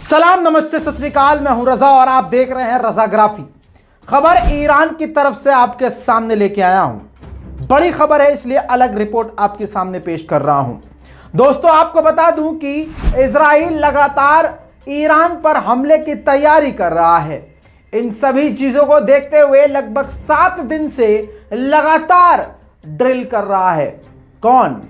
सलाम, नमस्ते, सत श्री अकाल। मैं हूं रजा और आप देख रहे हैं रजाग्राफी। खबर ईरान की तरफ से आपके सामने लेके आया हूं। बड़ी खबर है, इसलिए अलग रिपोर्ट आपके सामने पेश कर रहा हूं। दोस्तों, आपको बता दूं कि इजराइल लगातार ईरान पर हमले की तैयारी कर रहा है। इन सभी चीजों को देखते हुए लगभग 7 दिन से लगातार ड्रिल कर रहा है। कौन?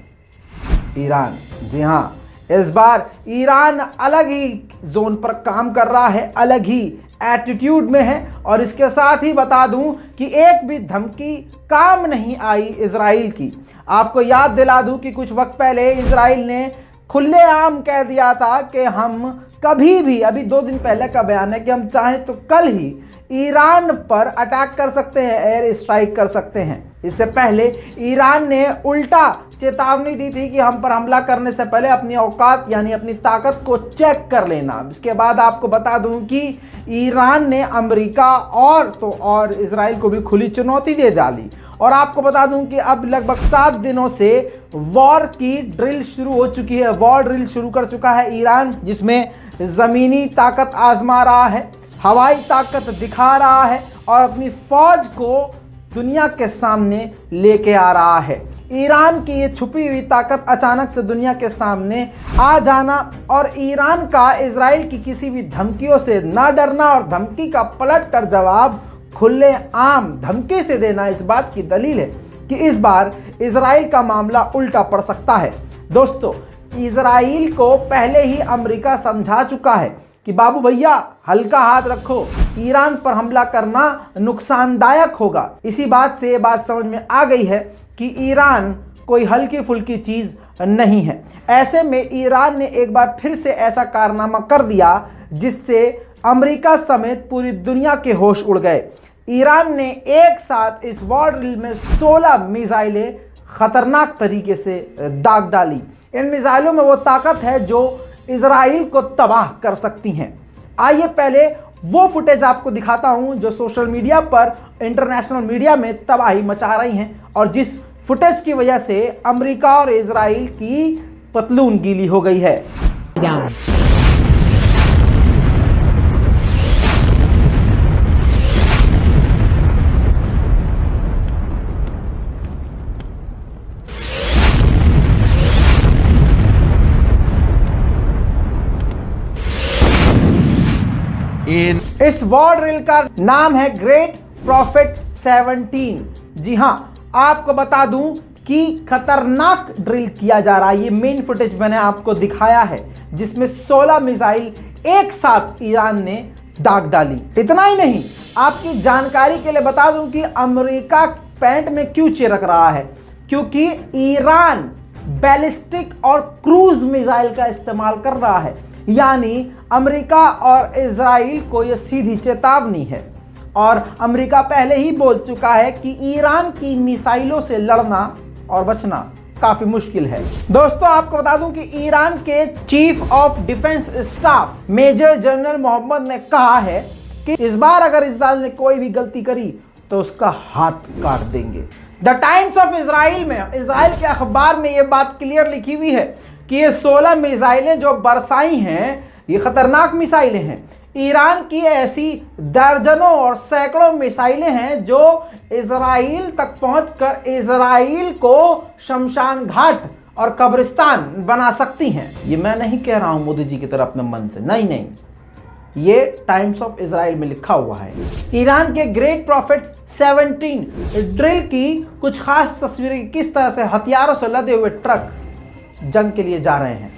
ईरान। जी हां, इस बार ईरान अलग ही जोन पर काम कर रहा है, अलग ही एटीट्यूड में है। और इसके साथ ही बता दूं कि एक भी धमकी काम नहीं आई इजराइल की। आपको याद दिला दूं कि कुछ वक्त पहले इजराइल ने खुलेआम कह दिया था कि हम कभी भी, अभी 2 दिन पहले का बयान है कि हम चाहें तो कल ही ईरान पर अटैक कर सकते हैं, एयर स्ट्राइक कर सकते हैं। इससे पहले ईरान ने उल्टा चेतावनी दी थी कि हम पर हमला करने से पहले अपनी औकात यानी अपनी ताकत को चेक कर लेना। इसके बाद आपको बता दूं कि ईरान ने अमेरिका और इजराइल को भी खुली चुनौती दे डाली। और आपको बता दूं कि अब लगभग 7 दिनों से वॉर की ड्रिल शुरू हो चुकी है। वॉर ड्रिल शुरू कर चुका है ईरान, जिसमें ज़मीनी ताकत आजमा रहा है, हवाई ताकत दिखा रहा है और अपनी फौज को दुनिया के सामने लेके आ रहा है। ईरान की ये छुपी हुई ताकत अचानक से दुनिया के सामने आ जाना और ईरान का इजराइल की किसी भी धमकियों से ना डरना और धमकी का पलट कर जवाब खुले आम धमकी से देना इस बात की दलील है कि इस बार इजराइल का मामला उल्टा पड़ सकता है। दोस्तों, इजराइल को पहले ही अमेरिका समझा चुका है कि बाबू भैया हल्का हाथ रखो, ईरान पर हमला करना नुकसानदायक होगा। इसी बात से ये बात समझ में आ गई है कि ईरान कोई हल्की फुल्की चीज नहीं है। ऐसे में ईरान ने एक बार फिर से ऐसा कारनामा कर दिया जिससे अमेरिका समेत पूरी दुनिया के होश उड़ गए। ईरान ने एक साथ इस वॉर ड्रिल में 16 मिसाइलें खतरनाक तरीके से दाग डाली। इन मिसाइलों में वो ताकत है जो इजराइल को तबाह कर सकती हैं। आइए पहले वो फुटेज आपको दिखाता हूं जो सोशल मीडिया पर, इंटरनेशनल मीडिया में तबाही मचा रही हैं और जिस फुटेज की वजह से अमेरिका और इजराइल की पतलून गीली हो गई है। इस वॉर ड्रिल का नाम है ग्रेट प्रॉफिट 17। जी हां, आपको बता दूं कि खतरनाक ड्रिल किया जा रहा है। ये मेन फुटेज मैंने आपको दिखाया है जिसमें 16 मिसाइल एक साथ ईरान ने दाग डाली। इतना ही नहीं, आपकी जानकारी के लिए बता दूं कि अमेरिका पैंट में क्यों चिरक रहा है, क्योंकि ईरान बैलिस्टिक और क्रूज मिसाइल का इस्तेमाल कर रहा है। यानी अमेरिका और इजराइल को यह सीधी चेतावनी है और अमेरिका पहले ही बोल चुका है कि ईरान की मिसाइलों से लड़ना और बचना काफी मुश्किल है। दोस्तों, आपको बता दूं कि ईरान के chief of defence staff major general Mohammad ने कहा है कि इस बार अगर इजराइल ने कोई भी गलती करी तो उसका हाथ काट देंगे। द टाइम्स ऑफ इजराइल में, इजराइल के अखबार में यह बात क्लियर लिखी हुई है कि ये 16 मिसाइलें जो बरसाई हैं ये खतरनाक मिसाइलें हैं। ईरान की ऐसी दर्जनों और सैकड़ों मिसाइलें हैं जो इजराइल तक पहुंचकर इजराइल को शमशान घाट और कब्रिस्तान बना सकती हैं। ये मैं नहीं कह रहा हूं मोदी जी की तरह अपने मन से, नहीं, ये टाइम्स ऑफ इजराइल में लिखा हुआ है। ईरान के ग्रेट प्रॉफिट 17 ड्रिल की कुछ खास तस्वीरें, किस तरह से हथियारों से लदे हुए ट्रक जंग के लिए जा रहे हैं।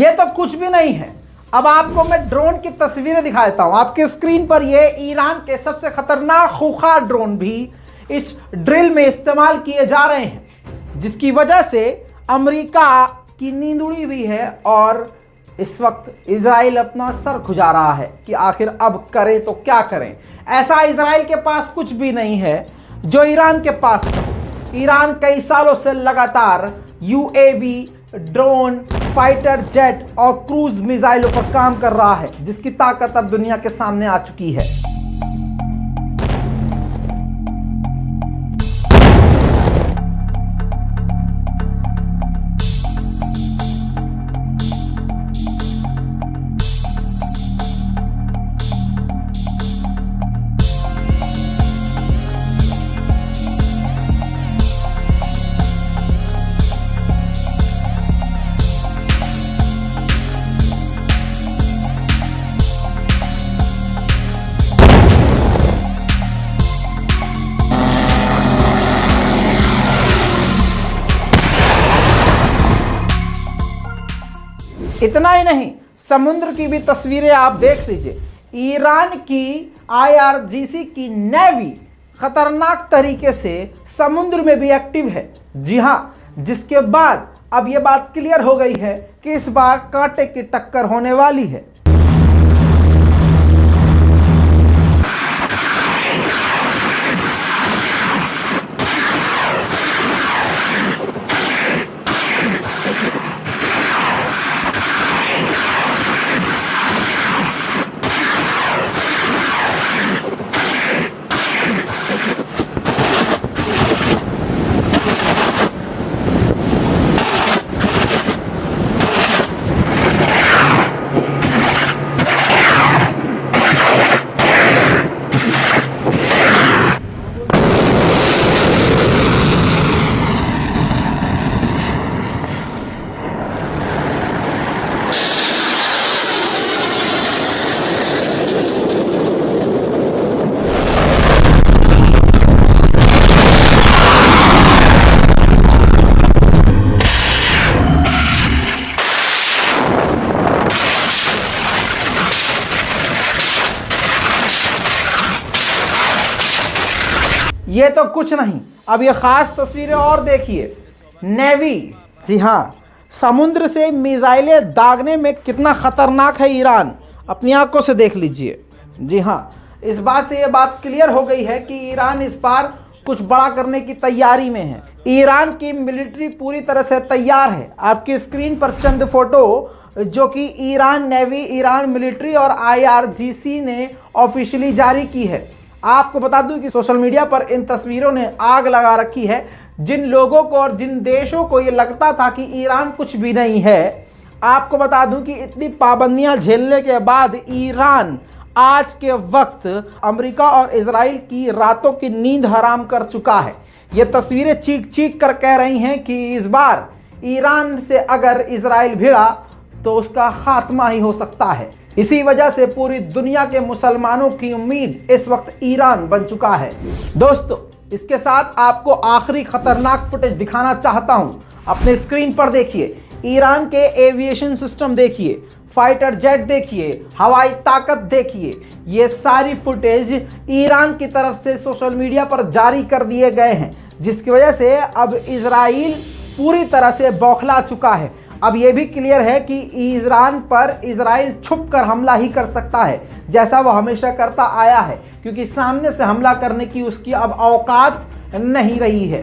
ये तो कुछ भी नहीं है। अब आपको मैं ड्रोन की तस्वीरें दिखा देता हूं आपके स्क्रीन पर। ये ईरान के सबसे खतरनाक खूंखार ड्रोन भी इस ड्रिल में इस्तेमाल किए जा रहे हैं, जिसकी वजह से अमेरिका की नींद उड़ी हुई है और इस वक्त इजराइल अपना सर खुजा रहा है कि आखिर अब करें तो क्या करें। ऐसा इजराइल के पास कुछ भी नहीं है जो ईरान के पास था। ईरान कई सालों से लगातार यूएवी, ड्रोन, फाइटर जेट और क्रूज मिसाइलों पर काम कर रहा है, जिसकी ताकत अब दुनिया के सामने आ चुकी है। इतना ही नहीं, समुद्र की भी तस्वीरें आप देख लीजिए। ईरान की आईआरजीसी की नेवी खतरनाक तरीके से समुद्र में भी एक्टिव है। जी हां, जिसके बाद अब यह बात क्लियर हो गई है कि इस बार कांटे की टक्कर होने वाली है। ये तो कुछ नहीं, अब ये खास तस्वीरें और देखिए। नेवी, जी हाँ, समुद्र से मिसाइलें दागने में कितना खतरनाक है ईरान, अपनी आंखों से देख लीजिए। जी हाँ, इस बात से ये बात क्लियर हो गई है कि ईरान इस बार कुछ बड़ा करने की तैयारी में है। ईरान की मिलिट्री पूरी तरह से तैयार है। आपकी स्क्रीन पर चंद फोटो जो कि ईरान नेवी, ईरान मिलिट्री और आईआरजीसी ने ऑफिशियली जारी की है। आपको बता दूं कि सोशल मीडिया पर इन तस्वीरों ने आग लगा रखी है। जिन लोगों को और जिन देशों को ये लगता था कि ईरान कुछ भी नहीं है, आपको बता दूं कि इतनी पाबंदियां झेलने के बाद ईरान आज के वक्त अमेरिका और इजराइल की रातों की नींद हराम कर चुका है। ये तस्वीरें चीख चीख कर कह रही हैं कि इस बार ईरान से अगर इजराइल भिड़ा तो उसका खात्मा ही हो सकता है। इसी वजह से पूरी दुनिया के मुसलमानों की उम्मीद इस वक्त ईरान बन चुका है। दोस्तों, इसके साथ आपको आखिरी खतरनाक फुटेज दिखाना चाहता हूं। अपने स्क्रीन पर देखिए, ईरान के एविएशन सिस्टम देखिए, फाइटर जेट देखिए, हवाई ताकत देखिए। ये सारी फुटेज ईरान की तरफ से सोशल मीडिया पर जारी कर दिए गए हैं, जिसकी वजह से अब इजराइल पूरी तरह से बौखला चुका है। अब यह भी क्लियर है कि ईरान पर इजराइल छुपकर हमला ही कर सकता है, जैसा वह हमेशा करता आया है, क्योंकि सामने से हमला करने की उसकी अब औकात नहीं रही है।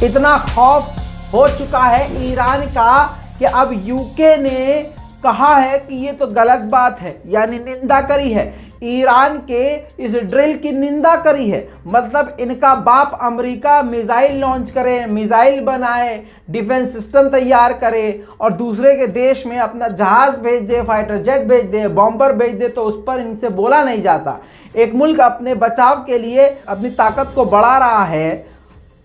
इतना खौफ हो चुका है ईरान का कि अब यूके ने कहा है कि ये तो गलत बात है, यानी निंदा करी है, ईरान के इस ड्रिल की निंदा करी है। मतलब इनका बाप अमेरिका मिसाइल लॉन्च करे, मिसाइल बनाए, डिफेंस सिस्टम तैयार करे और दूसरे के देश में अपना जहाज भेज दे, फाइटर जेट भेज दे, बॉम्बर भेज दे, तो उस पर इनसे बोला नहीं जाता। एक मुल्क अपने बचाव के लिए अपनी ताकत को बढ़ा रहा है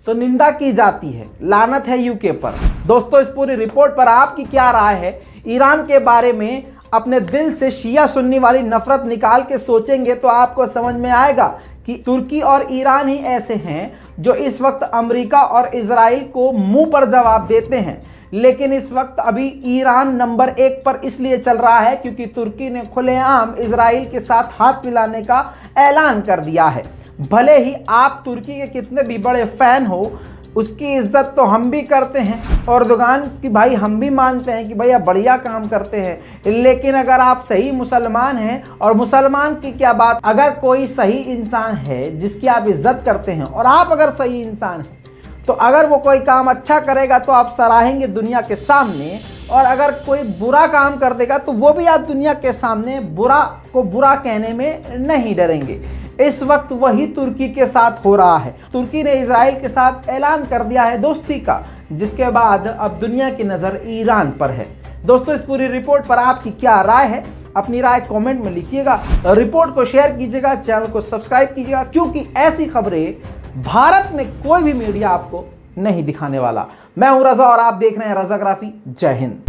तो निंदा की जाती है। लानत है यूके पर। दोस्तों, इस पूरी रिपोर्ट पर आपकी क्या राय है? ईरान के बारे में अपने दिल से शिया सुन्नी वाली नफरत निकाल के सोचेंगे तो आपको समझ में आएगा कि तुर्की और ईरान ही ऐसे हैं जो इस वक्त अमेरिका और इजराइल को मुंह पर जवाब देते हैं। लेकिन इस वक्त अभी ईरान नंबर 1 पर इसलिए चल रहा है क्योंकि तुर्की ने खुलेआम इजराइल के साथ हाथ मिलाने का ऐलान कर दिया है। भले ही आप तुर्की के कितने भी बड़े फैन हो, उसकी इज्जत तो हम भी करते हैं और दुकान की भाई हम भी मानते हैं कि भैया बढ़िया काम करते हैं। लेकिन अगर आप सही मुसलमान हैं, और मुसलमान की क्या बात, अगर कोई सही इंसान है जिसकी आप इज्जत करते हैं और आप अगर सही इंसान हैं तो अगर वो कोई काम अच्छा करेगा तो आप सराहेंगे दुनिया के सामने, और अगर कोई बुरा काम कर देगा तो वो भी आप दुनिया के सामने बुरा को बुरा कहने में नहीं डरेंगे। इस वक्त वही तुर्की के साथ हो रहा है। तुर्की ने इजराइल के साथ ऐलान कर दिया है दोस्ती का, जिसके बाद अब दुनिया की नज़र ईरान पर है। दोस्तों, इस पूरी रिपोर्ट पर आपकी क्या राय है? अपनी राय कमेंट में लिखिएगा, रिपोर्ट को शेयर कीजिएगा, चैनल को सब्सक्राइब कीजिएगा, क्योंकि ऐसी खबरें भारत में कोई भी मीडिया आपको नहीं दिखाने वाला। मैं हूं रजा और आप देख रहे हैं रजाग्राफी। जय हिंद।